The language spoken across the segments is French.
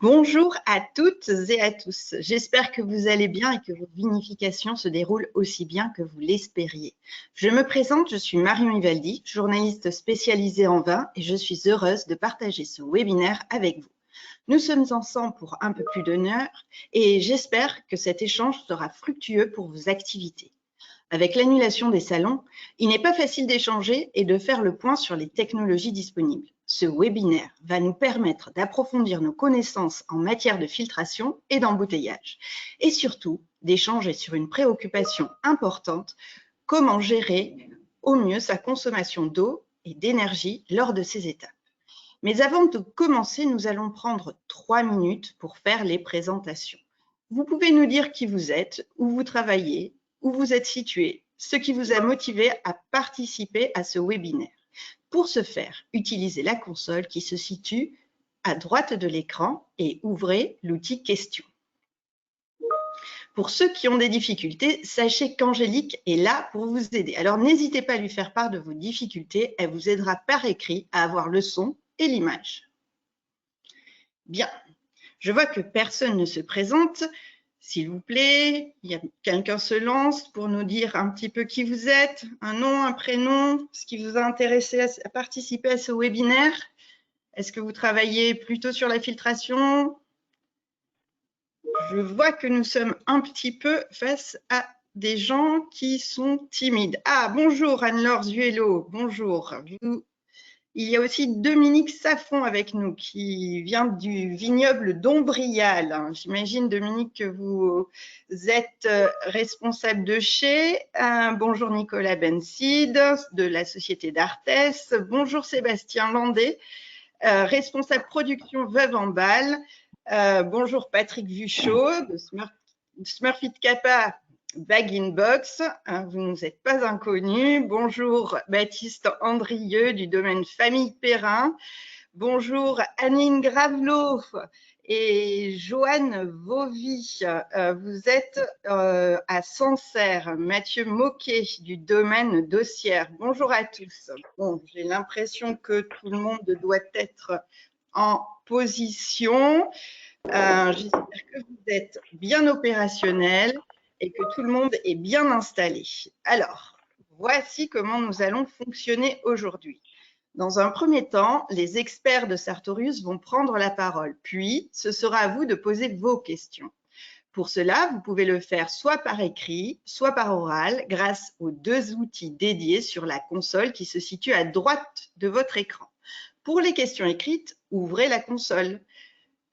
Bonjour à toutes et à tous. J'espère que vous allez bien et que vos vinifications se déroulent aussi bien que vous l'espériez. Je me présente, je suis Marion Ivaldi, journaliste spécialisée en vin et je suis heureuse de partager ce webinaire avec vous. Nous sommes ensemble pour un peu plus d'une heure et j'espère que cet échange sera fructueux pour vos activités. Avec l'annulation des salons, il n'est pas facile d'échanger et de faire le point sur les technologies disponibles. Ce webinaire va nous permettre d'approfondir nos connaissances en matière de filtration et d'embouteillage et surtout d'échanger sur une préoccupation importante, comment gérer au mieux sa consommation d'eau et d'énergie lors de ces étapes. Mais avant de commencer, nous allons prendre 3 minutes pour faire les présentations. Vous pouvez nous dire qui vous êtes, où vous travaillez, où vous êtes situé, ce qui vous a motivé à participer à ce webinaire. Pour ce faire, utilisez la console qui se situe à droite de l'écran et ouvrez l'outil questions. Pour ceux qui ont des difficultés, sachez qu'Angélique est là pour vous aider. Alors n'hésitez pas à lui faire part de vos difficultés, elle vous aidera par écrit à avoir le son et l'image. Bien, je vois que personne ne se présente. S'il vous plaît, quelqu'un se lance pour nous dire un petit peu qui vous êtes, un nom, un prénom, ce qui vous a intéressé à participer à ce webinaire. Est-ce que vous travaillez plutôt sur la filtration? Je vois que nous sommes un petit peu face à des gens qui sont timides. Ah, bonjour Anne-Laure Zuello, bonjour. Il y a aussi Dominique Saffon avec nous qui vient du vignoble d'Ombrial. J'imagine, Dominique, que vous êtes responsable de chez. Bonjour Nicolas Bensid de la Société d'Arthès. Bonjour Sébastien Landé, responsable production Veuve en Balle. Bonjour Patrick Vuchot de Smurfit Kappa Bag in Box, vous ne nous êtes pas inconnu. Bonjour Baptiste Andrieux du domaine Famille Perrin. Bonjour Anine Gravelot et Joanne Vauvy. Vous êtes à Sancerre. Mathieu Moquet du domaine d'Ossière. Bonjour à tous. Bon, j'ai l'impression que tout le monde doit être en position. J'espère que vous êtes bien opérationnel et que tout le monde est bien installé. Alors, voici comment nous allons fonctionner aujourd'hui. Dans un premier temps, les experts de Sartorius vont prendre la parole, puis ce sera à vous de poser vos questions. Pour cela, vous pouvez le faire soit par écrit, soit par oral, grâce aux 2 outils dédiés sur la console qui se situe à droite de votre écran. Pour les questions écrites, ouvrez la console.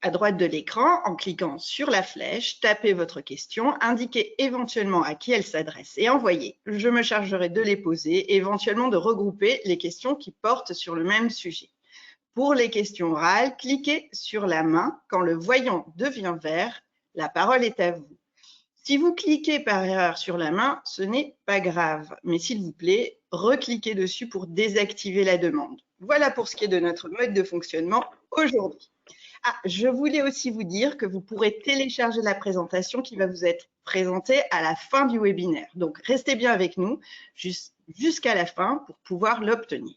À droite de l'écran, en cliquant sur la flèche, tapez votre question, indiquez éventuellement à qui elle s'adresse et envoyez. Je me chargerai de les poser et éventuellement de regrouper les questions qui portent sur le même sujet. Pour les questions orales, cliquez sur la main. Quand le voyant devient vert, la parole est à vous. Si vous cliquez par erreur sur la main, ce n'est pas grave, mais s'il vous plaît, recliquez dessus pour désactiver la demande. Voilà pour ce qui est de notre mode de fonctionnement aujourd'hui. Ah, je voulais aussi vous dire que vous pourrez télécharger la présentation qui va vous être présentée à la fin du webinaire. Donc, restez bien avec nous jusqu'à la fin pour pouvoir l'obtenir.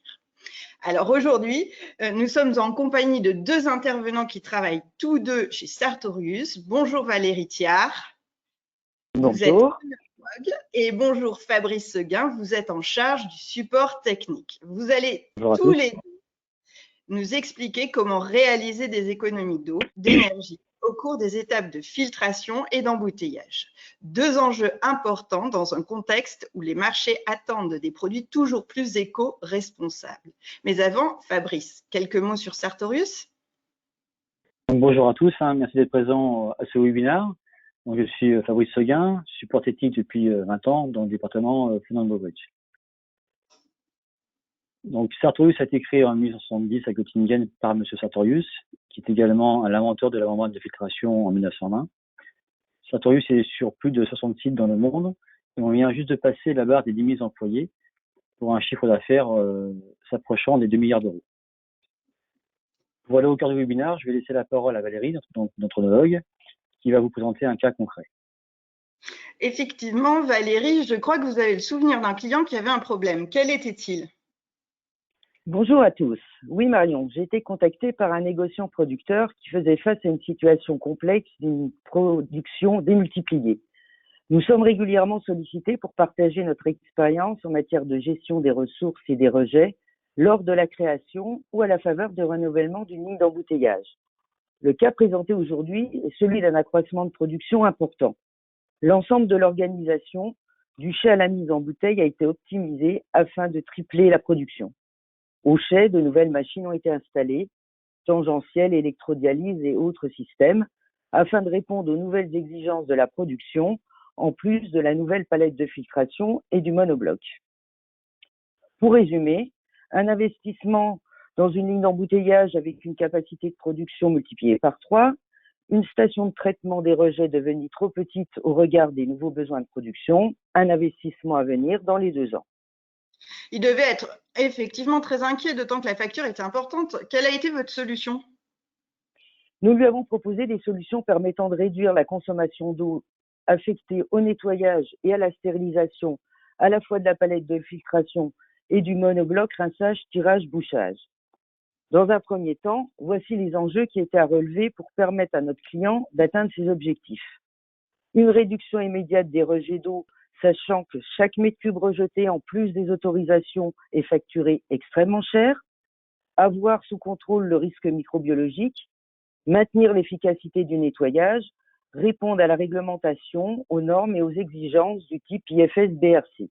Alors aujourd'hui, nous sommes en compagnie de 2 intervenants qui travaillent tous 2 chez Sartorius. Bonjour Valérie Thiard. Bonjour. Vous êtes et bonjour Fabrice Seguin, vous êtes en charge du support technique. Vous allez tous les 2 nous expliquer comment réaliser des économies d'eau, d'énergie au cours des étapes de filtration et d'embouteillage. 2 enjeux importants dans un contexte où les marchés attendent des produits toujours plus éco-responsables. Mais avant, Fabrice, quelques mots sur Sartorius? Bonjour à tous, merci d'être présent à ce webinaire. Donc, je suis Fabrice Seguin, support technique depuis 20 ans dans le département Food and Beverage. Donc, Sartorius a été créé en 1970 à Göttingen par M. Sartorius, qui est également l'inventeur de la membrane de filtration en 1920. Sartorius est sur plus de 60 sites dans le monde et on vient juste de passer la barre des 10 000 employés pour un chiffre d'affaires s'approchant des 2 milliards d'euros. Pour aller au cœur du webinaire, je vais laisser la parole à Valérie, notre oenologue, qui va vous présenter un cas concret. Effectivement, Valérie, je crois que vous avez le souvenir d'un client qui avait un problème. Quel était-il? Bonjour à tous. Oui, Marion, j'ai été contactée par un négociant producteur qui faisait face à une situation complexe d'une production démultipliée. Nous sommes régulièrement sollicités pour partager notre expérience en matière de gestion des ressources et des rejets lors de la création ou à la faveur du renouvellement d'une ligne d'embouteillage. Le cas présenté aujourd'hui est celui d'un accroissement de production important. L'ensemble de l'organisation, du chai à la mise en bouteille, a été optimisé afin de tripler la production. Au chai, de nouvelles machines ont été installées, tangentielles, électrodialyse et autres systèmes, afin de répondre aux nouvelles exigences de la production, en plus de la nouvelle palette de filtration et du monobloc. Pour résumer, un investissement dans une ligne d'embouteillage avec une capacité de production multipliée par 3, une station de traitement des rejets devenue trop petite au regard des nouveaux besoins de production, un investissement à venir dans les 2 ans. Il devait être effectivement très inquiet, d'autant que la facture était importante. Quelle a été votre solution? Nous lui avons proposé des solutions permettant de réduire la consommation d'eau affectée au nettoyage et à la stérilisation, à la fois de la palette de filtration et du monobloc rinçage, tirage, bouchage. Dans un premier temps, voici les enjeux qui étaient à relever pour permettre à notre client d'atteindre ses objectifs. Une réduction immédiate des rejets d'eau, sachant que chaque mètre cube rejeté en plus des autorisations est facturé extrêmement cher. Avoir sous contrôle le risque microbiologique, maintenir l'efficacité du nettoyage, répondre à la réglementation, aux normes et aux exigences du type IFS-BRC.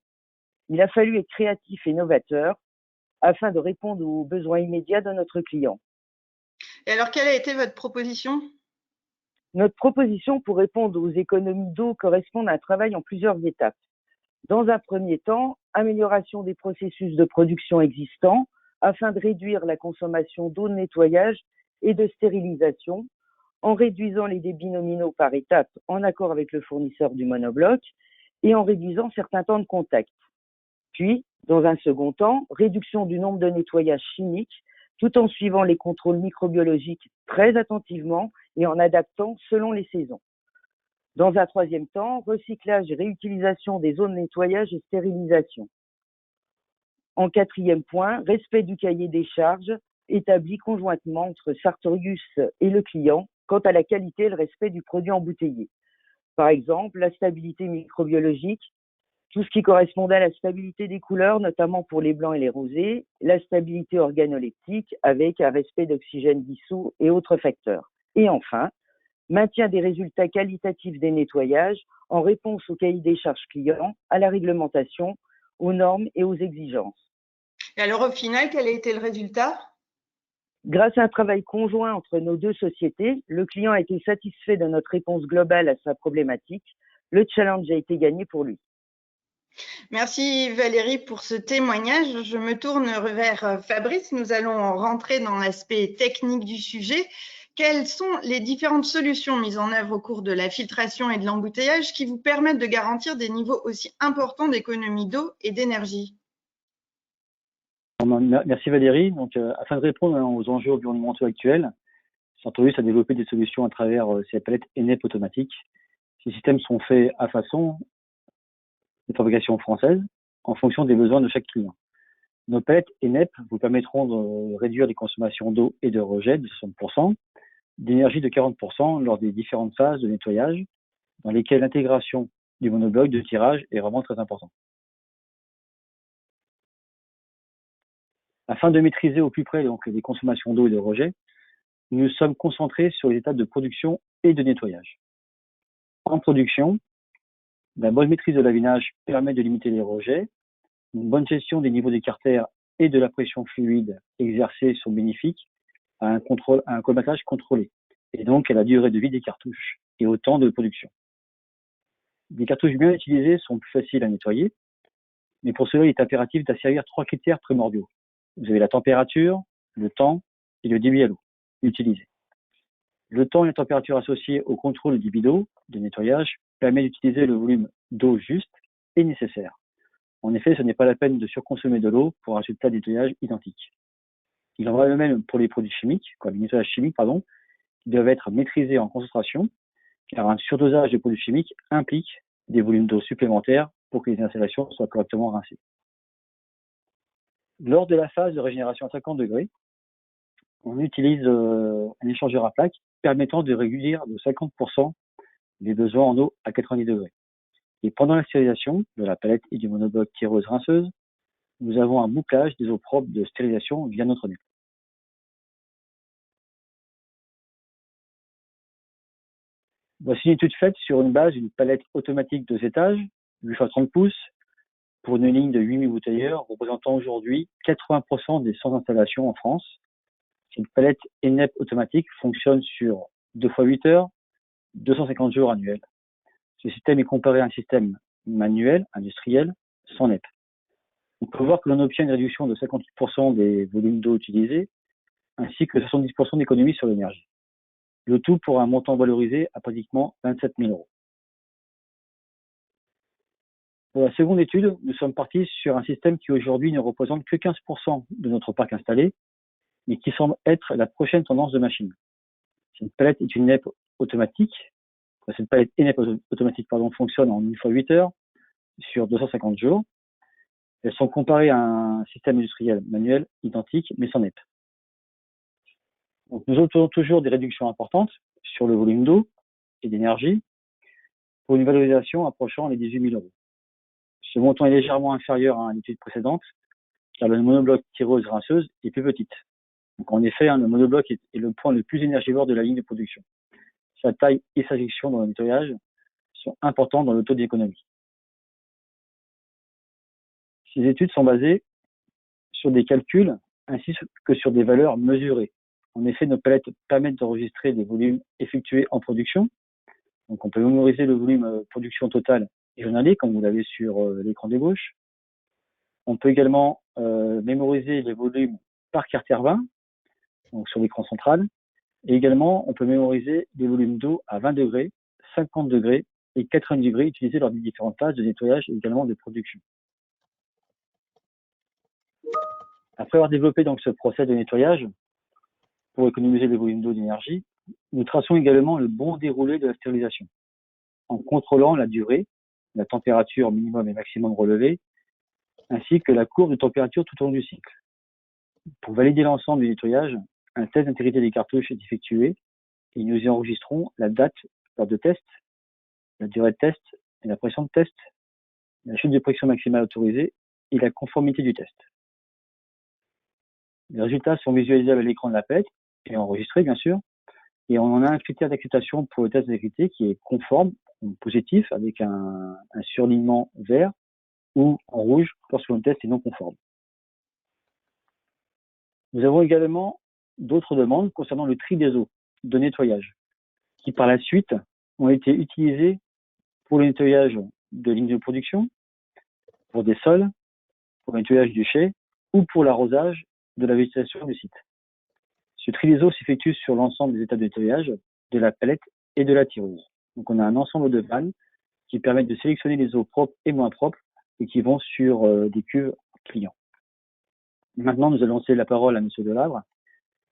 Il a fallu être créatif et novateur afin de répondre aux besoins immédiats de notre client. Et alors, quelle a été votre proposition? Notre proposition pour répondre aux économies d'eau correspond à un travail en plusieurs étapes. Dans un premier temps, amélioration des processus de production existants afin de réduire la consommation d'eau de nettoyage et de stérilisation en réduisant les débits nominaux par étape en accord avec le fournisseur du monobloc et en réduisant certains temps de contact. Puis, dans un second temps, réduction du nombre de nettoyages chimiques tout en suivant les contrôles microbiologiques très attentivement et en adaptant selon les saisons. Dans un troisième temps, recyclage et réutilisation des zones de nettoyage et stérilisation. En quatrième point, respect du cahier des charges établi conjointement entre Sartorius et le client quant à la qualité et le respect du produit embouteillé. Par exemple, la stabilité microbiologique, tout ce qui correspondait à la stabilité des couleurs, notamment pour les blancs et les rosés, la stabilité organoleptique avec un respect d'oxygène dissous et autres facteurs. Et enfin, maintien des résultats qualitatifs des nettoyages en réponse au cahier des charges clients, à la réglementation, aux normes et aux exigences. Et alors, au final, quel a été le résultat? Grâce à un travail conjoint entre nos 2 sociétés, le client a été satisfait de notre réponse globale à sa problématique. Le challenge a été gagné pour lui. Merci Valérie pour ce témoignage. Je me tourne vers Fabrice. Nous allons rentrer dans l'aspect technique du sujet. Quelles sont les différentes solutions mises en œuvre au cours de la filtration et de l'embouteillage qui vous permettent de garantir des niveaux aussi importants d'économie d'eau et d'énergie? Merci Valérie. Donc, afin de répondre aux enjeux environnementaux actuels, Sartorius a développé des solutions à travers ses palettes ENEP automatiques. Ces systèmes sont faits à façon de fabrication française en fonction des besoins de chaque client. Nos palettes ENEP vous permettront de réduire les consommations d'eau et de rejet de 60%, d'énergie de 40% lors des différentes phases de nettoyage, dans lesquelles l'intégration du monobloc de tirage est vraiment très importante. Afin de maîtriser au plus près donc, les consommations d'eau et de rejet, nous sommes concentrés sur les étapes de production et de nettoyage. En production, la bonne maîtrise de l'avinage permet de limiter les rejets. Une bonne gestion des niveaux d'écartère et de la pression fluide exercée sont bénéfiques à un colmatage contrôlé et donc à la durée de vie des cartouches et au temps de production. Les cartouches bien utilisées sont plus faciles à nettoyer, mais pour cela, il est impératif d'asservir 3 critères primordiaux. Vous avez la température, le temps et le débit à l'eau utilisé. Le temps et la température associés au contrôle du débit d'eau de nettoyage permet d'utiliser le volume d'eau juste et nécessaire. En effet, ce n'est pas la peine de surconsommer de l'eau pour un résultat de nettoyage identique. Il en va de même pour les produits chimiques, les nettoyages chimiques, qui doivent être maîtrisés en concentration, car un surdosage de produits chimiques implique des volumes d'eau supplémentaires pour que les installations soient correctement rincées. Lors de la phase de régénération à 50 degrés, on utilise un échangeur à plaques permettant de réduire de 50% les besoins en eau à 90 degrés. Et pendant la stérilisation de la palette et du monobloc tireuse rinceuse, nous avons un bouclage des eaux propres de stérilisation via notre nez. Voici une étude faite sur une base d'une palette automatique 2 étages, 8 x 30 pouces, pour une ligne de 8000 bouteilleurs, représentant aujourd'hui 80% des 100 installations en France. Cette palette ENEP automatique fonctionne sur 2 x 8 heures, 250 jours annuels. Ce système est comparé à un système manuel, industriel, sans NEP. On peut voir que l'on obtient une réduction de 58% des volumes d'eau utilisés, ainsi que 70% d'économie sur l'énergie. Le tout pour un montant valorisé à pratiquement 27 000 euros. Pour la seconde étude, nous sommes partis sur un système qui aujourd'hui ne représente que 15% de notre parc installé, mais qui semble être la prochaine tendance de machine. Cette palette est une NEP automatique. Cette palette ENEP automatique fonctionne en 1 x 8 heures sur 250 jours. Elles sont comparées à un système industriel manuel identique, mais sans NEP. Donc, nous obtenons toujours des réductions importantes sur le volume d'eau et d'énergie pour une valorisation approchant les 18 000 euros. Ce montant est légèrement inférieur à l'étude précédente, car le monobloc tireuse rinceuse est plus petite. Donc, en effet, le monobloc est le point le plus énergivore de la ligne de production. Sa taille et sa gestion dans le nettoyage sont importants dans le taux d'économie. Ces études sont basées sur des calculs ainsi que sur des valeurs mesurées. En effet, nos palettes permettent d'enregistrer des volumes effectués en production. Donc, on peut mémoriser le volume production totale et journalier, comme vous l'avez sur l'écran de gauche. On peut également mémoriser les volumes par carter-vin, donc sur l'écran central. Et également, on peut mémoriser les volumes d'eau à 20 degrés, 50 degrés et 80 degrés utilisés lors des différentes phases de nettoyage et également de production. Après avoir développé donc ce procès de nettoyage pour économiser le volume d'eau et d'énergie, nous traçons également le bon déroulé de la stérilisation en contrôlant la durée, la température minimum et maximum relevée, ainsi que la courbe de température tout au long du cycle. Pour valider l'ensemble du nettoyage, un test d'intégrité des cartouches est effectué et nous y enregistrons la date lors de test, la durée de test et la pression de test, la chute de pression maximale autorisée et la conformité du test. Les résultats sont visualisés à l'écran de la palette et enregistrés bien sûr, et on en a un critère d'acceptation pour le test d'intégrité qui est conforme, positif, avec un surlignement vert ou en rouge lorsque le test est non conforme. Nous avons également d'autres demandes concernant le tri des eaux de nettoyage, qui par la suite ont été utilisées pour le nettoyage de lignes de production, pour des sols, pour le nettoyage du chai ou pour l'arrosage de la végétation du site. Ce tri des eaux s'effectue sur l'ensemble des étapes de nettoyage, de la palette et de la tireuse. Donc on a un ensemble de vannes qui permettent de sélectionner les eaux propres et moins propres et qui vont sur des cuves clients. Maintenant, nous allons laisser la parole à M. Delavre,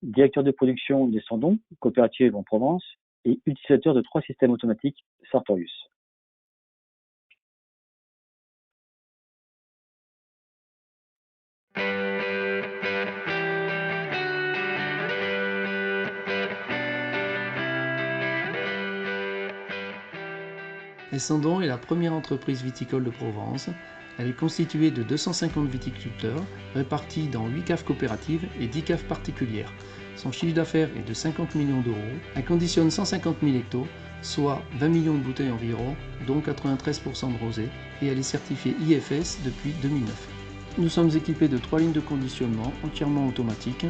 directeur de production des Sandons, coopérative en Provence et utilisateur de 3 systèmes automatiques Sartorius. Les Sandons est la première entreprise viticole de Provence. Elle est constituée de 250 viticulteurs répartis dans 8 caves coopératives et 10 caves particulières. Son chiffre d'affaires est de 50 millions d'euros. Elle conditionne 150 000 hectos, soit 20 millions de bouteilles environ, dont 93% de rosé, et elle est certifiée IFS depuis 2009. Nous sommes équipés de 3 lignes de conditionnement entièrement automatiques,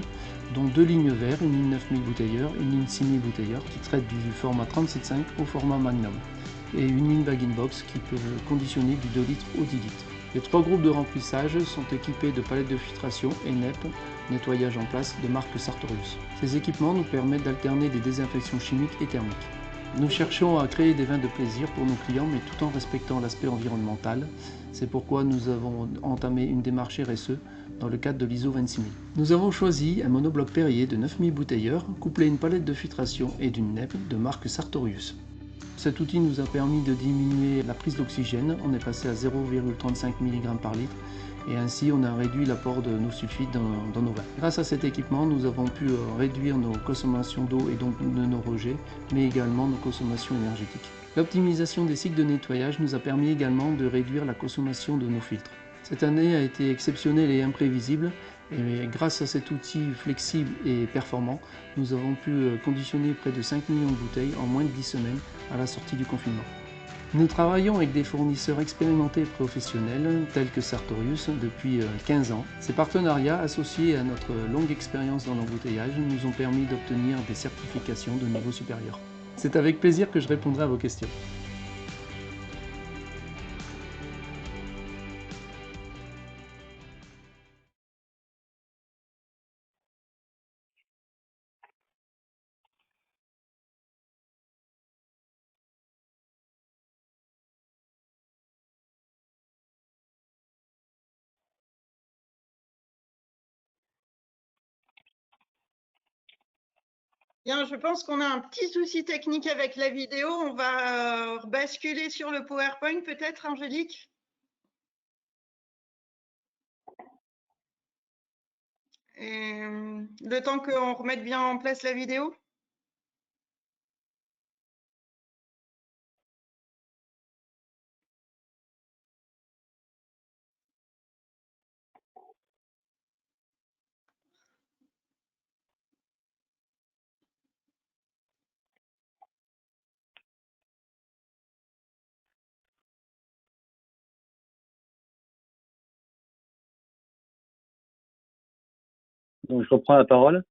dont 2 lignes verts, une ligne 9000 bouteilleurs, une ligne 6000 bouteilleurs qui traite du format 37,5 au format Magnum, et une ligne bag-in-box qui peut conditionner du 2 litres au 10 litres. Les 3 groupes de remplissage sont équipés de palettes de filtration ENEP, nettoyage en place de marque Sartorius. Ces équipements nous permettent d'alterner des désinfections chimiques et thermiques. Nous cherchons à créer des vins de plaisir pour nos clients, mais tout en respectant l'aspect environnemental. C'est pourquoi nous avons entamé une démarche RSE dans le cadre de l'ISO 26000. Nous avons choisi un monobloc Perrier de 9000 bouteilleurs, couplé à une palette de filtration et d'une NEP de marque Sartorius. Cet outil nous a permis de diminuer la prise d'oxygène, on est passé à 0,35 mg par litre, et ainsi on a réduit l'apport de nos sulfites dans nos vins. Grâce à cet équipement, nous avons pu réduire nos consommations d'eau et donc de nos rejets, mais également nos consommations énergétiques. L'optimisation des cycles de nettoyage nous a permis également de réduire la consommation de nos filtres. Cette année a été exceptionnelle et imprévisible, et grâce à cet outil flexible et performant, nous avons pu conditionner près de 5 millions de bouteilles en moins de 10 semaines à la sortie du confinement. Nous travaillons avec des fournisseurs expérimentés et professionnels tels que Sartorius depuis 15 ans. Ces partenariats, associés à notre longue expérience dans l'embouteillage, nous ont permis d'obtenir des certifications de niveau supérieur. C'est avec plaisir que je répondrai à vos questions. Bien, je pense qu'on a un petit souci technique avec la vidéo. On va basculer sur le PowerPoint peut-être, Angélique? Et, le temps qu'on remette bien en place la vidéo? Donc, je reprends la parole.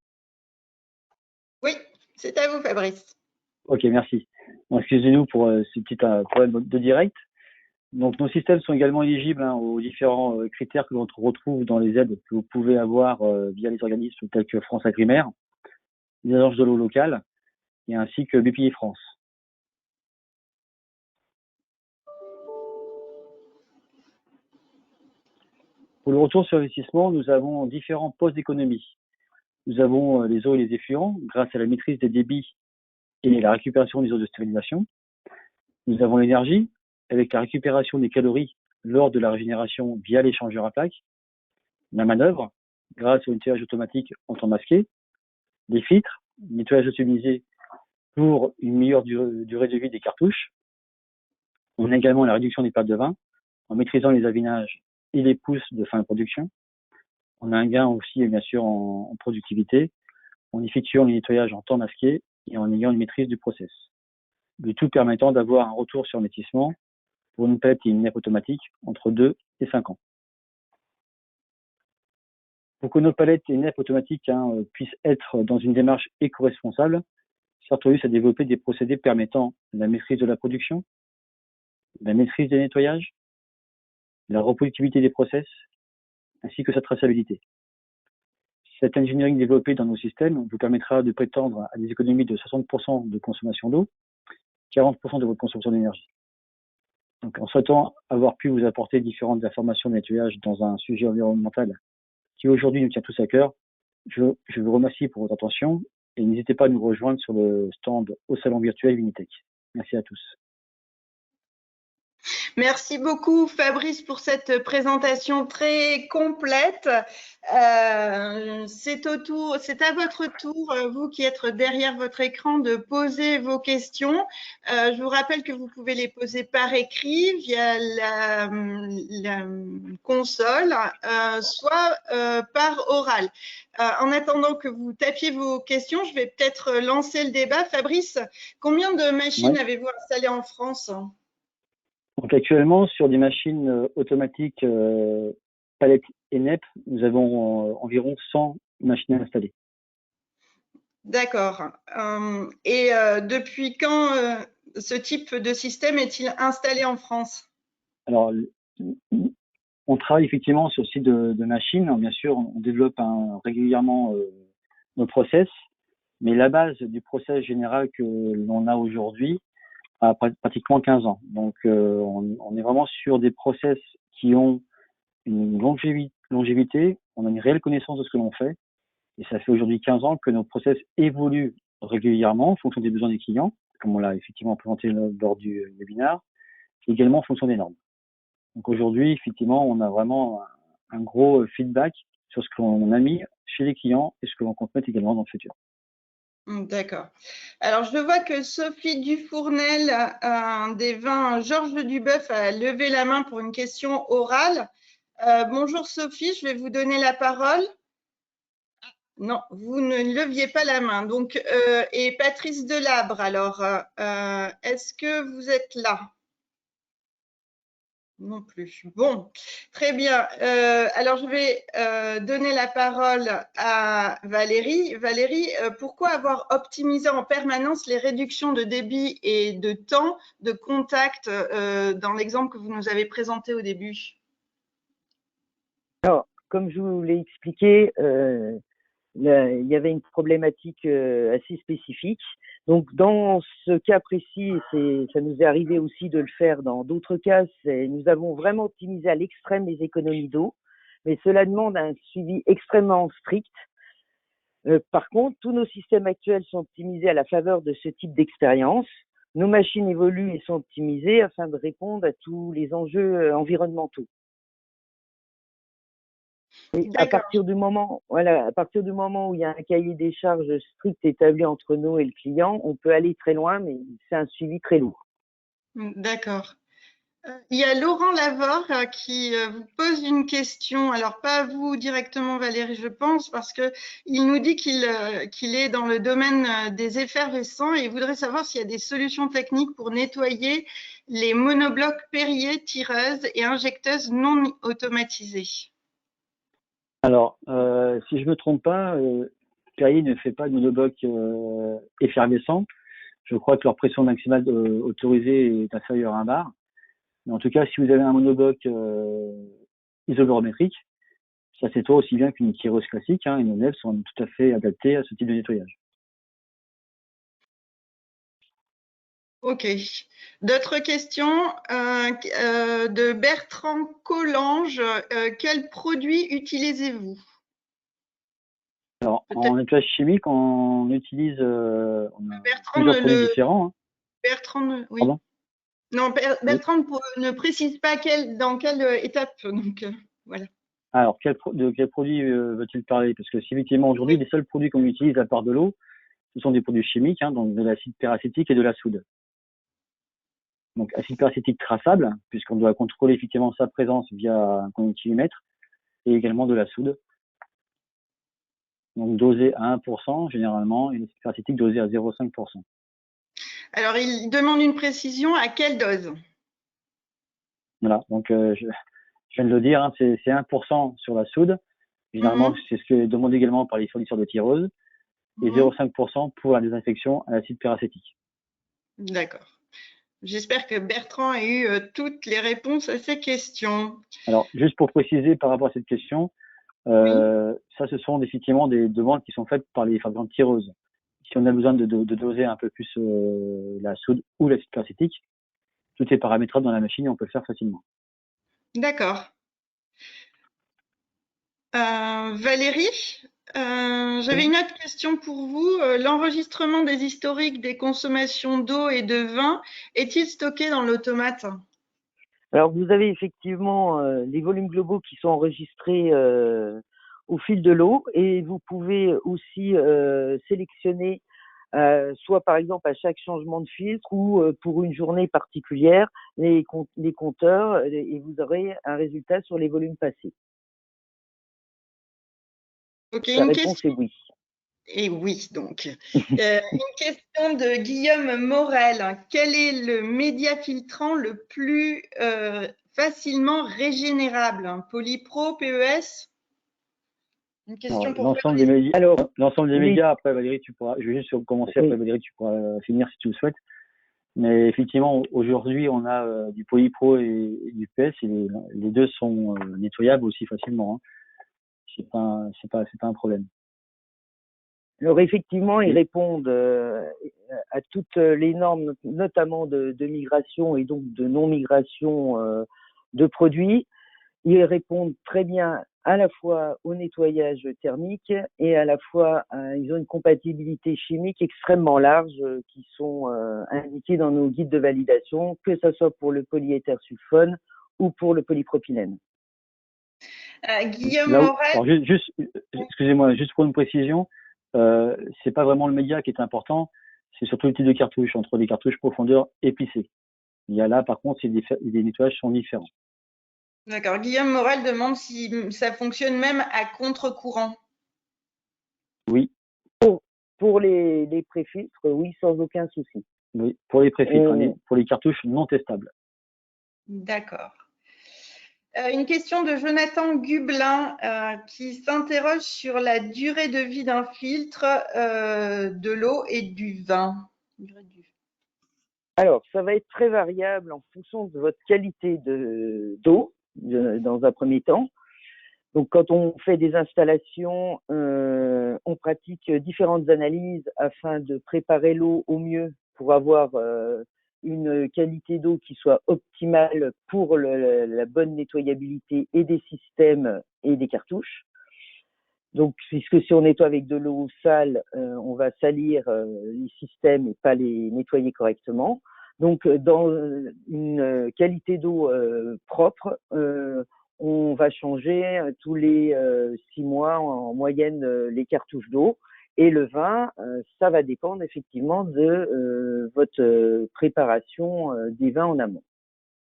Oui, c'est à vous, Fabrice. Ok, merci. Bon, excusez-nous pour ce petit problème de direct. Donc, nos systèmes sont également éligibles aux différents critères que l'on retrouve dans les aides que vous pouvez avoir via les organismes tels que France Agrimaire, les agences de l'eau locale, et ainsi que BPI France. Pour le retour sur investissement, nous avons différents postes d'économie. Nous avons les eaux et les effluents grâce à la maîtrise des débits et la récupération des eaux de stérilisation. Nous avons l'énergie avec la récupération des calories lors de la régénération via l'échangeur à plaques. La manœuvre grâce au nettoyage automatique en temps masqué. Les filtres, nettoyage optimisé pour une meilleure durée de vie des cartouches. On a également la réduction des pertes de vin en maîtrisant les avinages et les pousses de fin de production. On a un gain aussi, bien sûr, en productivité, en effectuant les nettoyages en temps masqué et en ayant une maîtrise du process. Le tout permettant d'avoir un retour sur investissement pour une palette et une NEP automatique entre 2 et 5 ans. Pour que nos palettes et NEP automatiques puissent être dans une démarche éco-responsable, Sartorius a développé des procédés permettant la maîtrise de la production, la maîtrise des nettoyages, la reproductibilité des process, ainsi que sa traçabilité. Cette engineering développée dans nos systèmes vous permettra de prétendre à des économies de 60% de consommation d'eau, 40% de votre consommation d'énergie. Donc, en souhaitant avoir pu vous apporter différentes informations de nettoyage dans un sujet environnemental qui aujourd'hui nous tient tous à cœur, je vous remercie pour votre attention et n'hésitez pas à nous rejoindre sur le stand au salon virtuel Vinitech. Merci à tous. Merci beaucoup, Fabrice, pour cette présentation très complète. C'est à votre tour, vous qui êtes derrière votre écran, de poser vos questions. Je vous rappelle que vous pouvez les poser par écrit via la console, soit par oral. En attendant que vous tapiez vos questions, je vais peut-être lancer le débat. Fabrice, combien de machines avez-vous installées en France ? Donc actuellement, sur des machines automatiques palette et NEP, nous avons environ 100 machines installées. D'accord. Et depuis quand ce type de système est-il installé en France? Alors, on travaille effectivement sur ce type de machines. Bien sûr, on développe régulièrement nos process, mais la base du process général que l'on a aujourd'hui a pratiquement 15 ans. Donc, on est vraiment sur des process qui ont une longévité, on a une réelle connaissance de ce que l'on fait, et ça fait aujourd'hui 15 ans que nos process évoluent régulièrement en fonction des besoins des clients, comme on l'a effectivement présenté lors du webinaire, et également en fonction des normes. Donc aujourd'hui, effectivement, on a vraiment un gros feedback sur ce qu'on a mis chez les clients et ce que l'on compte mettre également dans le futur. D'accord. Alors, je vois que Sophie Dufournel des vins Georges Duboeuf a levé la main pour une question orale. Bonjour Sophie, je vais vous donner la parole. Non, vous ne leviez pas la main. Donc, et Patrice Delabre, alors, est-ce que vous êtes là? Non plus. Bon, très bien. Alors, je vais donner la parole à Valérie. Valérie, pourquoi avoir optimisé en permanence les réductions de débit et de temps de contact dans l'exemple que vous nous avez présenté au début? Alors, comme je vous l'ai expliqué, il y avait une problématique assez spécifique. Donc, dans ce cas précis, ça nous est arrivé aussi de le faire dans d'autres cas, nous avons vraiment optimisé à l'extrême les économies d'eau, mais cela demande un suivi extrêmement strict. Par contre, tous nos systèmes actuels sont optimisés à la faveur de ce type d'expérience. Nos machines évoluent et sont optimisées afin de répondre à tous les enjeux environnementaux. Et à partir du moment, voilà, à partir du moment où il y a un cahier des charges strict établi entre nous et le client, on peut aller très loin, mais c'est un suivi très lourd. D'accord. Il y a Laurent Lavore qui vous pose une question. Alors, pas à vous directement, Valérie, je pense, parce que il nous dit qu'il est dans le domaine des effervescents et il voudrait savoir s'il y a des solutions techniques pour nettoyer les monoblocs Perrier, tireuses et injecteuses non automatisées. Alors, si je me trompe pas, Perrier ne fait pas de monobloc effervescent. Je crois que leur pression maximale autorisée est inférieure à 1 bar. Mais en tout cas, si vous avez un monobloc isoborométrique, ça nettoie aussi bien qu'une tireuse classique, hein, et nos nefs sont tout à fait adaptées à ce type de nettoyage. Ok. D'autres questions de Bertrand Collange. Quel produit utilisez-vous? Alors, en nettoyage chimique, on utilise plusieurs produits différents. Hein. Bertrand, oui. Pardon? Non, Bertrand ne précise pas dans quelle étape. Donc, voilà. Alors, de quel produit veut-il parler? Parce que si effectivement, aujourd'hui, les seuls produits qu'on utilise à part de l'eau, ce sont des produits chimiques, hein, donc de l'acide peracétique et de la soude. Donc, acide peracétique traçable, puisqu'on doit contrôler effectivement sa présence via un connectivimètre, et également de la soude. Donc, dosé à 1% généralement, et l'acide peracétique dosé à 0,5%. Alors, il demande une précision. À quelle dose? Voilà, donc je viens de le dire, hein, c'est 1% sur la soude. Généralement, c'est ce que est demandé également par les fournisseurs de tireuses, et 0,5% pour la désinfection à l'acide peracétique. D'accord. J'espère que Bertrand a eu toutes les réponses à ces questions. Alors, juste pour préciser par rapport à cette question, ça, ce sont effectivement des demandes qui sont faites par les fabricants de tireuses. Si on a besoin de doser un peu plus la soude ou l'acide peracétique, tout est paramétrable dans la machine et on peut le faire facilement. D'accord. Valérie, j'avais une autre question pour vous. L'enregistrement des historiques des consommations d'eau et de vin est-il stocké dans l'automate? Alors, vous avez effectivement les volumes globaux qui sont enregistrés au fil de l'eau et vous pouvez aussi sélectionner soit par exemple à chaque changement de filtre ou pour une journée particulière les compteurs et vous aurez un résultat sur les volumes passés. Ok, La réponse est oui. Et oui, donc. Une question de Guillaume Morel. Quel est le média filtrant le plus facilement régénérable? Polypro, PES? Une question pour l'ensemble des médias. Alors, l'ensemble des médias, après Valérie, tu pourras, je vais juste commencer, après Valérie, tu pourras finir si tu le souhaites. Mais effectivement, aujourd'hui, on a du Polypro et du PS, et les deux sont nettoyables aussi facilement. Hein. C'est pas un problème. Alors effectivement, ils répondent à toutes les normes, notamment de migration et donc de non-migration de produits. Ils répondent très bien à la fois au nettoyage thermique et à la fois, ils ont une compatibilité chimique extrêmement large qui sont indiquées dans nos guides de validation, que ce soit pour le polyéthersulfone ou pour le polypropylène. Guillaume Là où, Morel, alors excusez-moi, juste pour une précision, c'est pas vraiment le média qui est important, c'est surtout le type de cartouche, entre des cartouches profondeur et plissées. Il y a là, par contre, les nettoyages sont différents. d'accord. Guillaume Morel demande si ça fonctionne même à contre-courant. Oui, Pour les préfiltres, oui, sans aucun souci. oui, pour les préfiltres, pour les cartouches non testables. D'accord. Une question de Jonathan Gublin qui s'interroge sur la durée de vie d'un filtre, de l'eau et du vin. Alors, ça va être très variable en fonction de votre qualité d'eau, dans un premier temps. Donc, quand on fait des installations, on pratique différentes analyses afin de préparer l'eau au mieux pour avoir une qualité d'eau qui soit optimale pour la bonne nettoyabilité et des systèmes et des cartouches. Donc, puisque si on nettoie avec de l'eau sale, on va salir les systèmes et pas les nettoyer correctement. Donc, dans une qualité d'eau propre, on va changer tous les 6 mois en moyenne les cartouches d'eau. Et le vin, ça va dépendre effectivement de votre préparation des vins en amont.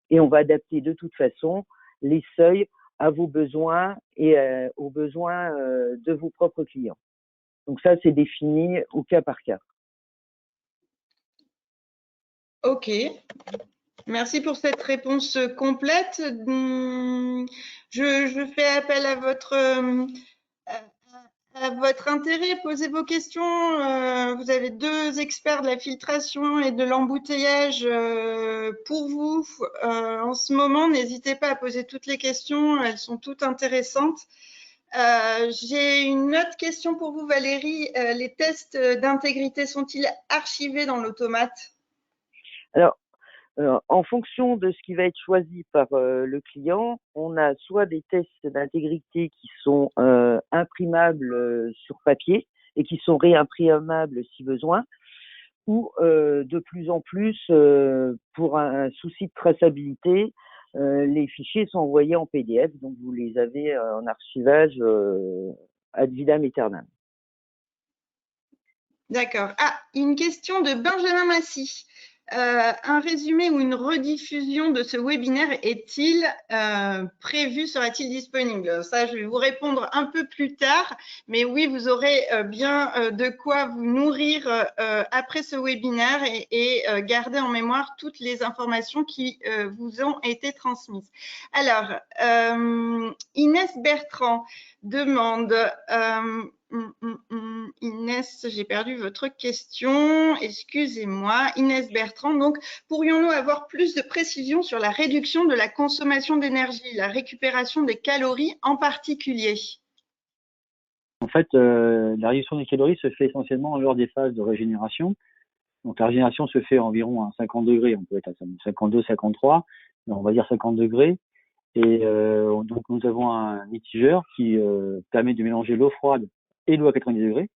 Et on va adapter de toute façon les seuils à vos besoins et aux besoins de vos propres clients. Donc ça, c'est défini au cas par cas. Ok. Merci pour cette réponse complète. Je fais appel à votre intérêt. Posez vos questions. Vous avez 2 experts de la filtration et de l'embouteillage pour vous en ce moment. N'hésitez pas à poser toutes les questions. Elles sont toutes intéressantes. J'ai une autre question pour vous, Valérie. Les tests d'intégrité sont-ils archivés dans l'automate? Alors, en fonction de ce qui va être choisi par le client, on a soit des tests d'intégrité qui sont imprimables sur papier et qui sont réimprimables si besoin, ou de plus en plus, pour un souci de traçabilité, les fichiers sont envoyés en PDF, donc vous les avez en archivage ad vitam aeternam. D'accord. Ah, une question de Benjamin Massy. Un résumé ou une rediffusion de ce webinaire est-il prévu, sera-t-il disponible? Ça, je vais vous répondre un peu plus tard, mais oui, vous aurez bien de quoi vous nourrir après ce webinaire et garder en mémoire toutes les informations qui vous ont été transmises. Alors, Inès Bertrand demande... Inès, j'ai perdu votre question. Excusez-moi. Inès Bertrand, donc, pourrions-nous avoir plus de précisions sur la réduction de la consommation d'énergie, la récupération des calories en particulier? En fait, la réduction des calories se fait essentiellement lors des phases de régénération. Donc, la régénération se fait environ à 50 degrés. On peut être à 52, 53, mais on va dire 50 degrés. Et donc, nous avons un mitigeur qui permet de mélanger l'eau froide et l'eau à 90 degrés.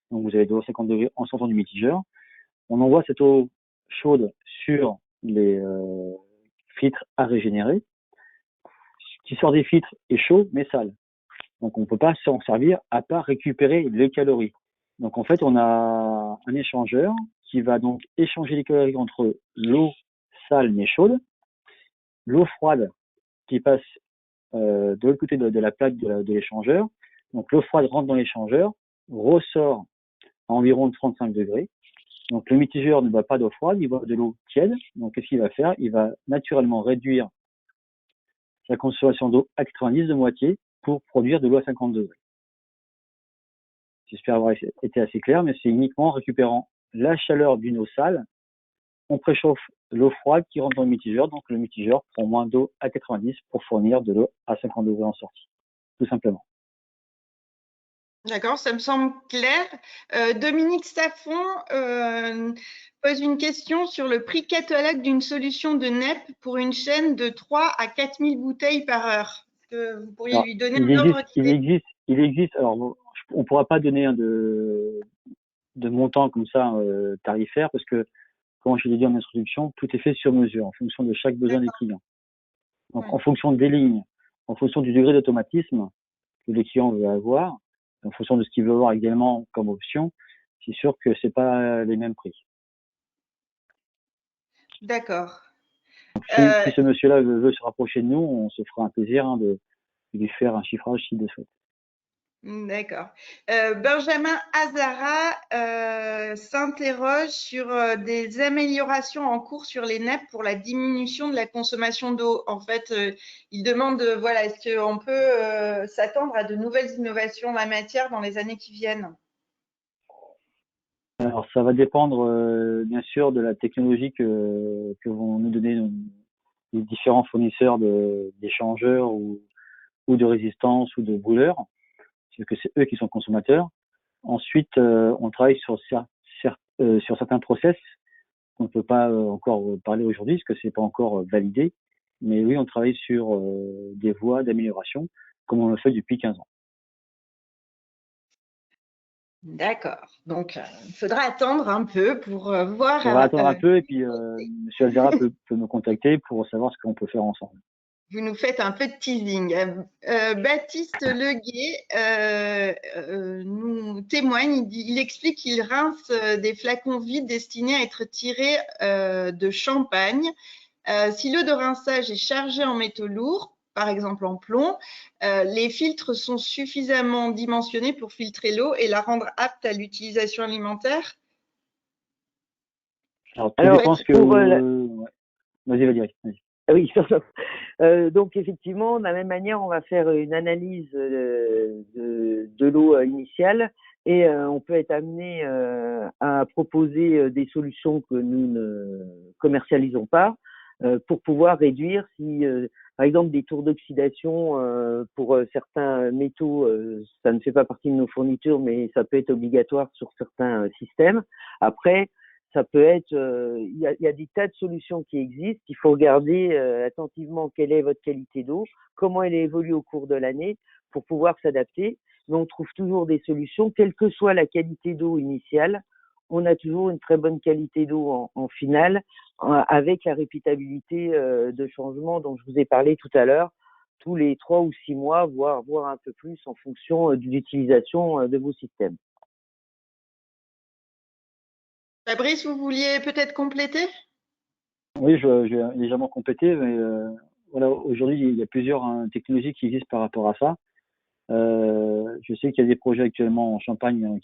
Donc, vous avez de l'eau à 50 degrés en sortant du mitigeur. On envoie cette eau chaude sur les filtres à régénérer. Ce qui sort des filtres est chaud mais sale. Donc, on ne peut pas s'en servir à part récupérer les calories. Donc, en fait, on a un échangeur qui va donc échanger les calories entre l'eau sale mais chaude, l'eau froide qui passe de l'autre côté de la plaque de l'échangeur. Donc, l'eau froide rentre dans l'échangeur, ressort à environ 35 degrés. Donc, le mitigeur ne boit pas d'eau froide, il boit de l'eau tiède. Donc, qu'est-ce qu'il va faire? Il va naturellement réduire sa consommation d'eau à 90 de moitié pour produire de l'eau à 50 degrés. J'espère avoir été assez clair, mais c'est uniquement en récupérant la chaleur d'une eau sale. On préchauffe l'eau froide qui rentre dans le mitigeur, donc le mitigeur prend moins d'eau à 90 pour fournir de l'eau à 50 degrés en sortie, tout simplement. D'accord, ça me semble clair. Dominique Staffon pose une question sur le prix catalogue d'une solution de NEP pour une chaîne de 3 à 4 000 bouteilles par heure. Vous pourriez lui donner un ordre d'idée? Il existe, alors on ne pourra pas donner de montant comme ça tarifaire parce que, comme je l'ai dit en introduction, tout est fait sur mesure en fonction de chaque besoin des clients. Donc, en fonction des lignes, en fonction du degré d'automatisme que le client veut avoir, en fonction de ce qu'il veut avoir également comme option, c'est sûr que c'est pas les mêmes prix. D'accord. Si ce monsieur-là veut se rapprocher de nous, on se fera un plaisir de lui faire un chiffrage s'il le souhaite. D'accord. Benjamin Azara s'interroge sur des améliorations en cours sur les nappes pour la diminution de la consommation d'eau. En fait, il demande, voilà, est-ce qu'on peut s'attendre à de nouvelles innovations en la matière dans les années qui viennent? Alors, ça va dépendre, bien sûr, de la technologie que vont nous donner les différents fournisseurs d'échangeurs ou de résistance ou de brûleurs, parce que c'est eux qui sont consommateurs. Ensuite, on travaille sur certains process qu'on ne peut pas encore parler aujourd'hui, parce que c'est pas encore validé. Mais oui, on travaille sur des voies d'amélioration, comme on le fait depuis 15 ans. D'accord. Donc, il faudra attendre un peu pour voir. On va attendre un peu, et puis M. Azara peut me contacter pour savoir ce qu'on peut faire ensemble. Vous nous faites un peu de teasing. Baptiste Leguet nous témoigne, il explique qu'il rince des flacons vides destinés à être tirés de champagne. Si l'eau de rinçage est chargée en métaux lourds, par exemple en plomb, les filtres sont suffisamment dimensionnés pour filtrer l'eau et la rendre apte à l'utilisation alimentaire. Alors, tout dépend ce que ouais. Vas-y. Oui, donc effectivement, de la même manière, on va faire une analyse de l'eau initiale et on peut être amené à proposer des solutions que nous ne commercialisons pas pour pouvoir réduire si, par exemple, des tours d'oxydation pour certains métaux, ça ne fait pas partie de nos fournitures, mais ça peut être obligatoire sur certains systèmes. Après, ça peut être, il y a des tas de solutions qui existent. Il faut regarder attentivement quelle est votre qualité d'eau, comment elle évolue au cours de l'année pour pouvoir s'adapter. Mais on trouve toujours des solutions, quelle que soit la qualité d'eau initiale. On a toujours une très bonne qualité d'eau en finale, avec la répétabilité de changement dont je vous ai parlé tout à l'heure, tous les 3 ou 6 mois, voire un peu plus en fonction de l'utilisation de vos systèmes. Fabrice, vous vouliez peut-être compléter? Oui, je vais légèrement compléter, mais voilà, aujourd'hui, il y a plusieurs technologies qui existent par rapport à ça. Je sais qu'il y a des projets actuellement en Champagne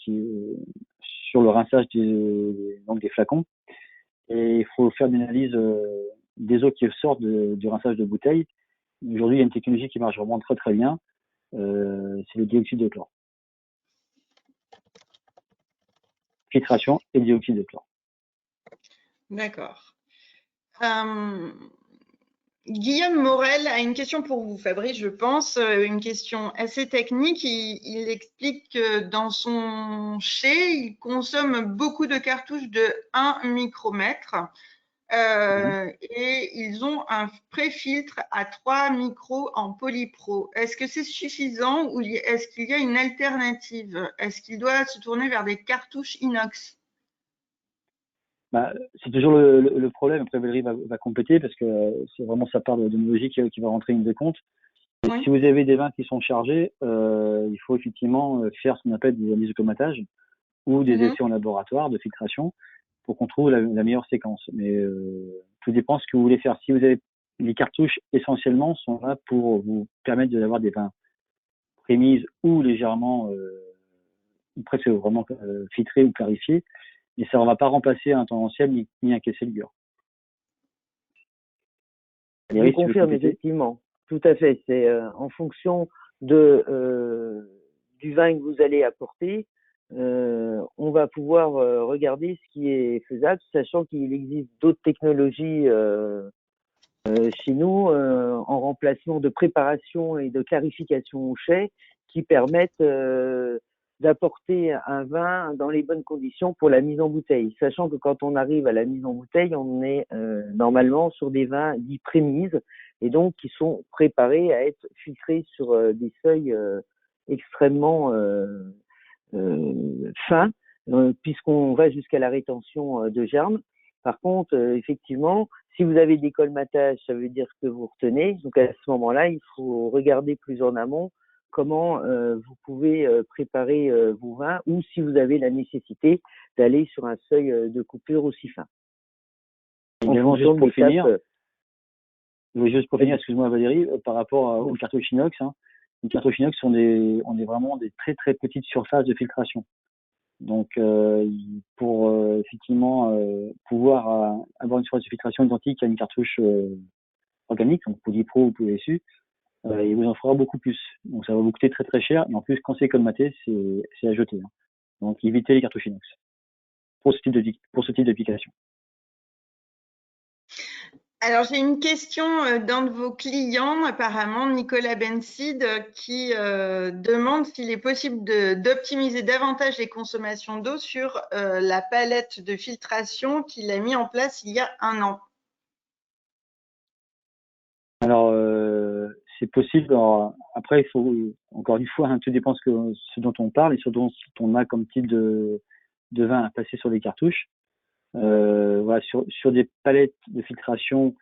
sur le rinçage des flacons. Et il faut faire une analyse des eaux qui sortent du rinçage de bouteilles. Aujourd'hui, il y a une technologie qui marche vraiment très très bien. C'est le dioxyde de chlore. Filtration et dioxyde de chlore. D'accord. Guillaume Morel a une question pour vous, Fabrice, je pense, une question assez technique. Il explique que dans son chai, il consomme beaucoup de cartouches de 1 micromètre et ils ont un pré-filtre à 3 micros en polypro. Est-ce que c'est suffisant ou est-ce qu'il y a une alternative? Est-ce qu'il doit se tourner vers des cartouches inox? C'est toujours le problème. Après, Valérie va compléter parce que c'est vraiment sa part de logique qui va rentrer une de compte. Et Oui. si vous avez des vins qui sont chargés, il faut effectivement faire ce qu'on appelle des analyses de chromatage ou des essais en laboratoire de filtration pour qu'on trouve la meilleure séquence. Mais tout dépend de ce que vous voulez faire. Si vous avez les cartouches, essentiellement, sont là pour vous permettre d'avoir des vins prémises ou légèrement, presque vraiment filtrés ou clarifiés. Et ça ne va pas remplacer un tendanciel ni un caissier de gure. Je confirme, effectivement. Tout à fait. C'est en fonction du vin que vous allez apporter, on va pouvoir regarder ce qui est faisable, sachant qu'il existe d'autres technologies chez nous en remplacement de préparation et de clarification au chai qui permettent d'apporter un vin dans les bonnes conditions pour la mise en bouteille. Sachant que quand on arrive à la mise en bouteille, on est normalement sur des vins dits prémises et donc qui sont préparés à être filtrés sur des seuils extrêmement fins, puisqu'on va jusqu'à la rétention de germes. Par contre, effectivement, si vous avez des colmatages, ça veut dire que vous retenez. Donc à ce moment-là, il faut regarder plus en amont comment vous pouvez préparer vos vins, ou si vous avez la nécessité d'aller sur un seuil de coupure aussi fin. Également, juste pour finir, excuse-moi Valérie, par rapport aux cartouches inox, hein. Les cartouches inox on est vraiment des très très petites surfaces de filtration. Donc, pour effectivement pouvoir avoir une surface de filtration identique à une cartouche organique, donc Polypro ou PSU, il vous en fera beaucoup plus. Donc, ça va vous coûter très très cher. Et en plus, quand c'est colmaté, c'est à jeter, hein. Donc, évitez les cartouches inox pour ce type d'application. Alors, j'ai une question d'un de vos clients, apparemment, Nicolas Bensid, qui demande s'il est possible d'optimiser davantage les consommations d'eau sur la palette de filtration qu'il a mis en place il y a 1 an. Alors, c'est possible. Alors, après, il faut, encore une fois, hein, tout dépend ce dont on parle et ce dont on a comme type de vin à passer sur les cartouches. Voilà, sur des palettes de filtration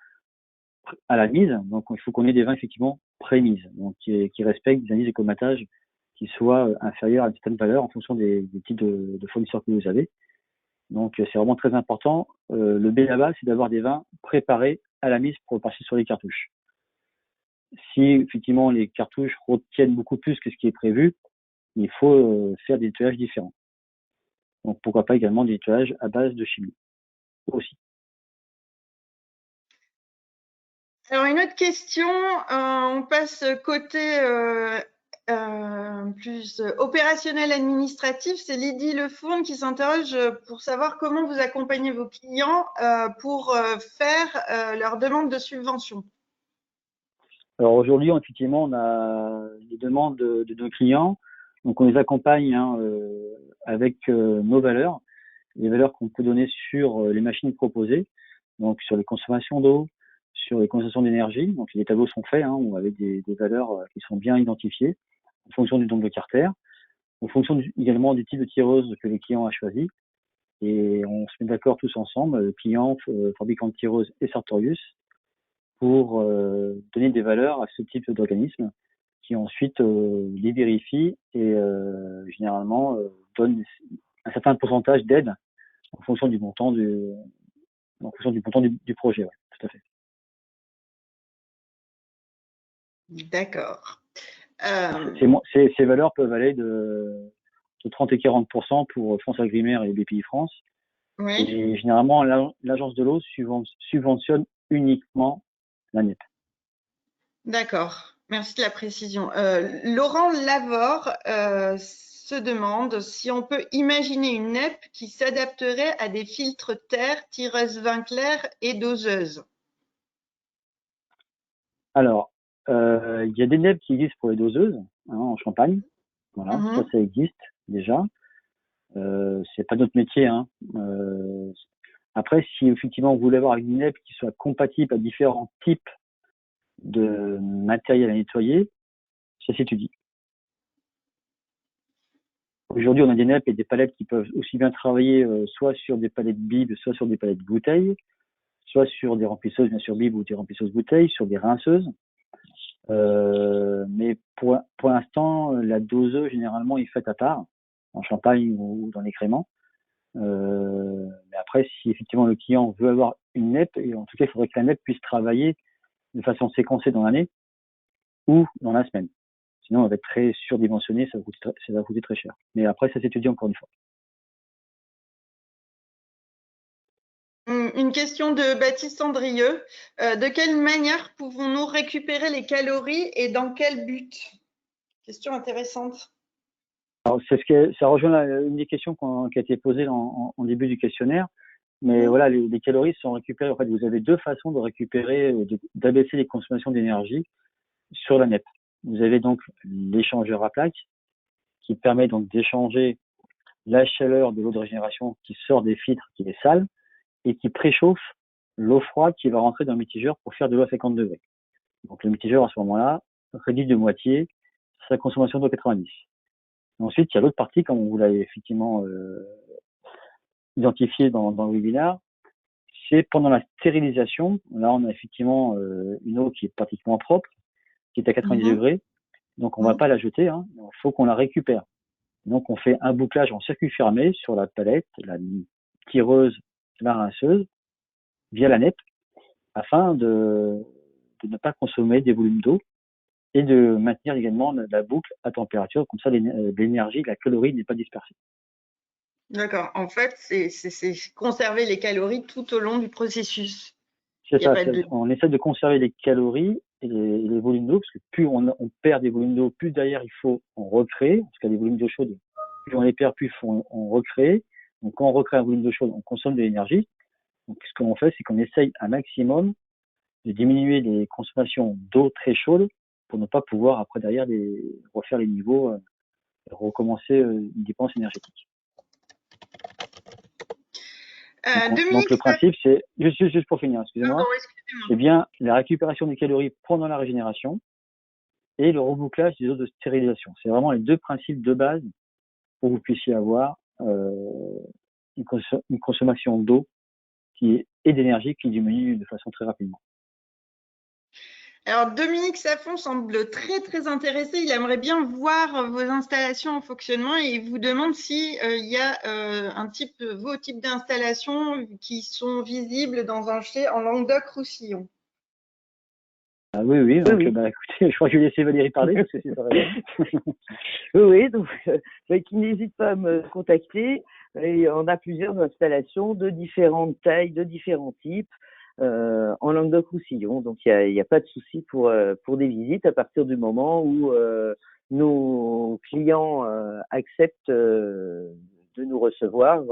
à la mise, donc il faut qu'on ait des vins effectivement pré-mises, donc qui respectent des indices de colmatage qui soient inférieurs à une certaine valeur en fonction des types de fournisseurs que vous avez. Donc c'est vraiment très important. Le B là-bas, c'est d'avoir des vins préparés à la mise pour passer sur les cartouches. Si effectivement les cartouches retiennent beaucoup plus que ce qui est prévu, il faut faire des nettoyages différents. Donc pourquoi pas également des nettoyages à base de chimie aussi. Alors, une autre question, on passe côté plus opérationnel administratif. C'est Lydie Lefourne qui s'interroge pour savoir comment vous accompagnez vos clients pour faire leur demande de subvention. Alors aujourd'hui, effectivement, on a les demandes de nos clients. Donc on les accompagne avec nos valeurs, les valeurs qu'on peut donner sur les machines proposées, donc sur les consommations d'eau, sur les consommations d'énergie. Donc les tableaux sont faits avec des valeurs qui sont bien identifiées en fonction du nombre de carters, en fonction également du type de tireuse que le client a choisi. Et on se met d'accord tous ensemble, le client, fabricant de tireuse et Sartorius, pour donner des valeurs à ce type d'organisme qui ensuite les vérifie et généralement donne un certain pourcentage d'aide en fonction du montant du projet. Ouais, tout à fait. D'accord. Ces valeurs peuvent aller de 30 et 40% pour France Agrimaire et BPI France. Oui. Et généralement, l'agence de l'eau subventionne uniquement la NEP. D'accord. Merci de la précision. Laurent Lavore se demande si on peut imaginer une NEP qui s'adapterait à des filtres terre, tireuses vin clair et doseuses. Alors, il y a des NEP qui existent pour les doseuses en Champagne. Voilà, ça existe déjà. C'est pas notre métier. Après, si effectivement vous voulez avoir une NEP qui soit compatible à différents types de matériel à nettoyer, ça s'étudie. Aujourd'hui, on a des NEP et des palettes qui peuvent aussi bien travailler soit sur des palettes bibes, soit sur des palettes bouteilles, soit sur des remplisseuses, bien sûr bibes ou des remplisseuses bouteilles, sur des rinceuses. Mais pour l'instant, la doseuse généralement est faite à part, en Champagne ou dans les créments. Mais après, si effectivement le client veut avoir une NEP, et en tout cas, il faudrait que la NEP puisse travailler de façon séquencée dans l'année ou dans la semaine. Sinon, elle va être très surdimensionnée, ça va coûter très cher. Mais après, ça s'étudie encore une fois. Une question de Baptiste Andrieux. De quelle manière pouvons-nous récupérer les calories et dans quel but? Question intéressante. Alors, ça rejoint une des questions qui a été posée en début du questionnaire. Mais voilà, les calories sont récupérées. En fait, vous avez deux façons de récupérer, d'abaisser les consommations d'énergie sur la NEP. Vous avez donc l'échangeur à plaques qui permet donc d'échanger la chaleur de l'eau de régénération qui sort des filtres, qui est sale, et qui préchauffe l'eau froide qui va rentrer dans le mitigeur pour faire de l'eau à 50 degrés. Donc le mitigeur, à ce moment-là, réduit de moitié sa consommation d'eau 90. Ensuite, il y a l'autre partie, comme vous l'avez effectivement identifié dans le webinaire, c'est pendant la stérilisation. Là, on a effectivement une eau qui est pratiquement propre, qui est à 90 degrés. Donc, on ne va pas la jeter. Hein. Il faut qu'on la récupère. Donc, on fait un bouclage en circuit fermé sur la palette, la tireuse, la rinceuse, via la NEP, afin de ne pas consommer des volumes d'eau et de maintenir également la boucle à température. Comme ça, l'énergie, la calorie n'est pas dispersée. D'accord. En fait, c'est conserver les calories tout au long du processus. C'est ça. On essaie de conserver les calories et les volumes d'eau, parce que plus on perd des volumes d'eau, plus derrière il faut en recréer, parce qu'il y a des volumes d'eau chaude, plus on les perd, plus il faut en recréer. Donc quand on recrée un volume d'eau chaude, on consomme de l'énergie. Donc ce qu'on fait, c'est qu'on essaye un maximum de diminuer les consommations d'eau très chaude pour ne pas pouvoir après derrière refaire les niveaux, recommencer une dépense énergétique. Donc le principe, c'est, juste pour finir, excusez-moi, c'est bien la récupération des calories pendant la régénération et le rebouclage des eaux de stérilisation. C'est vraiment les deux principes de base pour que vous puissiez avoir une consommation d'eau et d'énergie qui diminue de façon très rapidement. Alors, Dominique Saffon semble très, très intéressé. Il aimerait bien voir vos installations en fonctionnement et il vous demande si il y a vos types d'installations qui sont visibles dans un chai en Languedoc-Roussillon. Ah oui. Donc, écoutez, je crois que je vais laisser Valérie parler parce que c'est ça. Oui, donc qui n'hésite pas à me contacter. Et on a plusieurs installations de différentes tailles, de différents types. En Languedoc-Roussillon, donc il y a pas de souci pour des visites à partir du moment où nos clients acceptent de nous recevoir,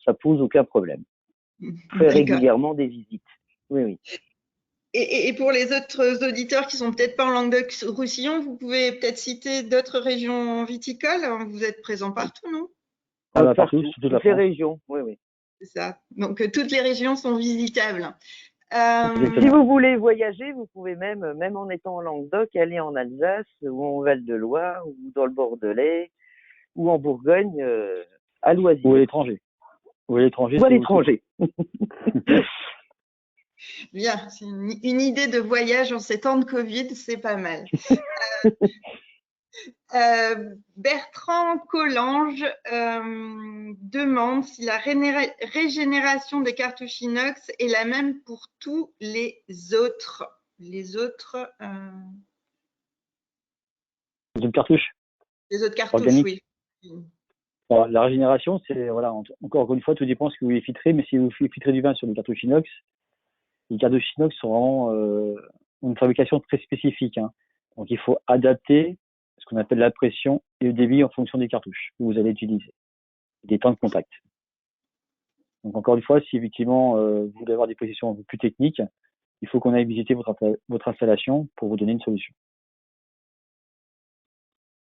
ça pose aucun problème. On fait régulièrement des visites. Oui. Et pour les autres auditeurs qui sont peut-être pas en Languedoc-Roussillon, vous pouvez peut-être citer d'autres régions viticoles. Vous êtes présents partout, non? Partout, toutes les régions. Oui. C'est ça. Donc toutes les régions sont visitables. Si vous voulez voyager, vous pouvez même en étant en Languedoc, aller en Alsace ou en Val-de-Loire ou dans le Bordelais ou en Bourgogne à loisir. Ou à l'étranger. Bien, c'est une idée de voyage en ces temps de Covid, c'est pas mal. Bertrand Collange demande si la régénération des cartouches inox est la même pour tous les autres. Les autres cartouches. Les autres cartouches, organiques. Oui. Alors, la régénération, c'est encore une fois, tout dépend de ce que vous voulez filtrer, mais si vous filtrez du vin sur des cartouches inox, les cartouches inox sont vraiment une fabrication très spécifique. Hein. Donc il faut adapter ce qu'on appelle la pression et le débit en fonction des cartouches que vous allez utiliser, des temps de contact. Donc encore une fois, si effectivement vous voulez avoir des positions plus techniques, il faut qu'on aille visiter votre installation pour vous donner une solution.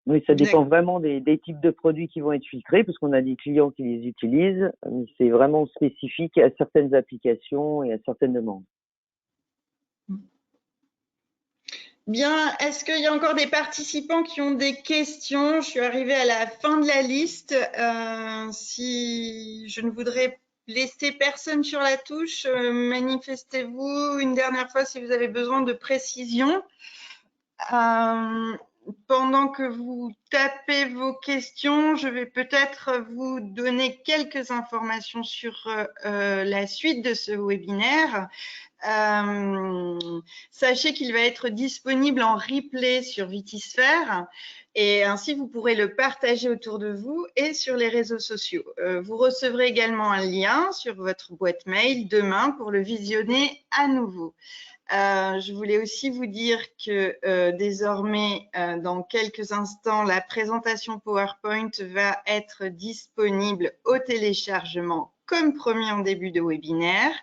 Oui, ça dépend vraiment des types de produits qui vont être filtrés, parce qu'on a des clients qui les utilisent. C'est vraiment spécifique à certaines applications et à certaines demandes. Bien, est-ce qu'il y a encore des participants qui ont des questions? Je suis arrivée à la fin de la liste. Si je ne voudrais laisser personne sur la touche, manifestez-vous une dernière fois si vous avez besoin de précision. Pendant que vous tapez vos questions, je vais peut-être vous donner quelques informations sur la suite de ce webinaire. Sachez qu'il va être disponible en replay sur Vitisphère et ainsi vous pourrez le partager autour de vous et sur les réseaux sociaux. Vous recevrez également un lien sur votre boîte mail demain pour le visionner à nouveau. Je voulais aussi vous dire que désormais, dans quelques instants, la présentation PowerPoint va être disponible au téléchargement comme promis en début de webinaire.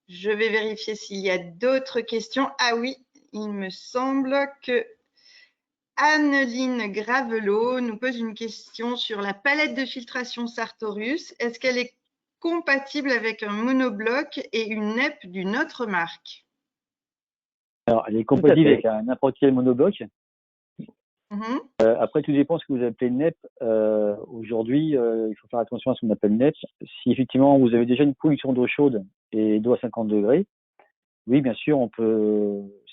Je vais vérifier s'il y a d'autres questions. Ah oui, il me semble que Anneline Gravelot nous pose une question sur la palette de filtration Sartorius. Est-ce qu'elle est compatible avec un monobloc et une NEP d'une autre marque? Alors, elle est compatible avec n'importe quel monobloc. Après, tout dépend de ce que vous appelez NEP. Aujourd'hui, il faut faire attention à ce qu'on appelle NEP. Si effectivement vous avez déjà une production d'eau chaude et d'eau à 50 degrés, oui, bien sûr,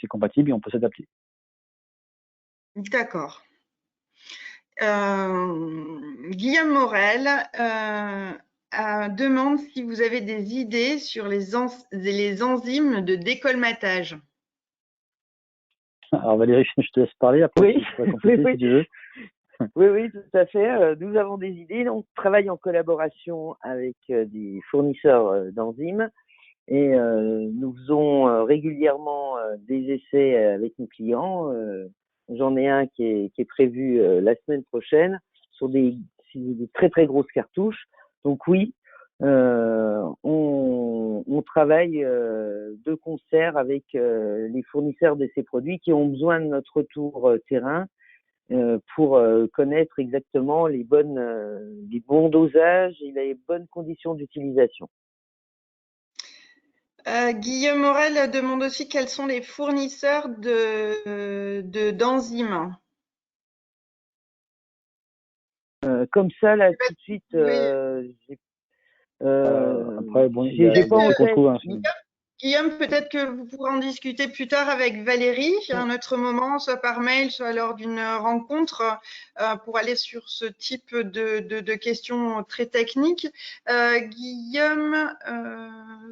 c'est compatible et on peut s'adapter. D'accord. Guillaume Morel demande si vous avez des idées sur les enzymes de décolmatage. Alors Valérie, je te laisse parler, après Oui. je pourrais compléter si tu veux. Oui, tout à fait. Nous avons des idées. On travaille en collaboration avec des fournisseurs d'enzymes et nous faisons régulièrement des essais avec nos clients. J'en ai un qui est prévu la semaine prochaine sur des très très grosses cartouches. Donc oui, on travaille de concert avec les fournisseurs de ces produits qui ont besoin de notre retour terrain pour connaître exactement les bons dosages et les bonnes conditions d'utilisation. Guillaume Morel demande aussi quels sont les fournisseurs d'enzymes. Comme ça, là, tout de suite, après, bon, j'ai pas en tête. Guillaume, peut-être que vous pourrez en discuter plus tard avec Valérie, à un autre moment, soit par mail, soit lors d'une rencontre, pour aller sur ce type de questions très techniques. Guillaume,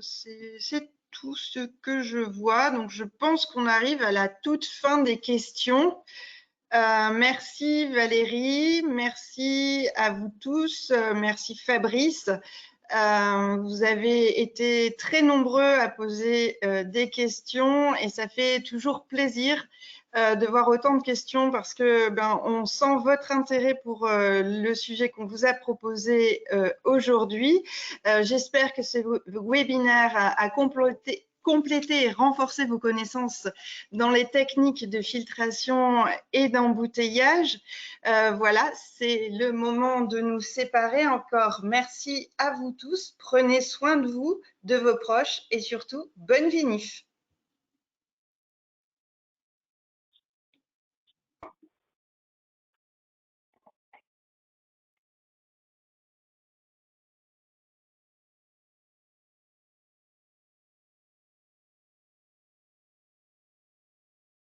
c'est tout ce que je vois. Donc, je pense qu'on arrive à la toute fin des questions. Merci Valérie, merci à vous tous, merci Fabrice. Vous avez été très nombreux à poser des questions et ça fait toujours plaisir de voir autant de questions parce que on sent votre intérêt pour le sujet qu'on vous a proposé aujourd'hui. J'espère que ce webinaire a compléter et renforcer vos connaissances dans les techniques de filtration et d'embouteillage. Voilà, c'est le moment de nous séparer encore. Merci à vous tous. Prenez soin de vous, de vos proches et surtout, bonne vinif.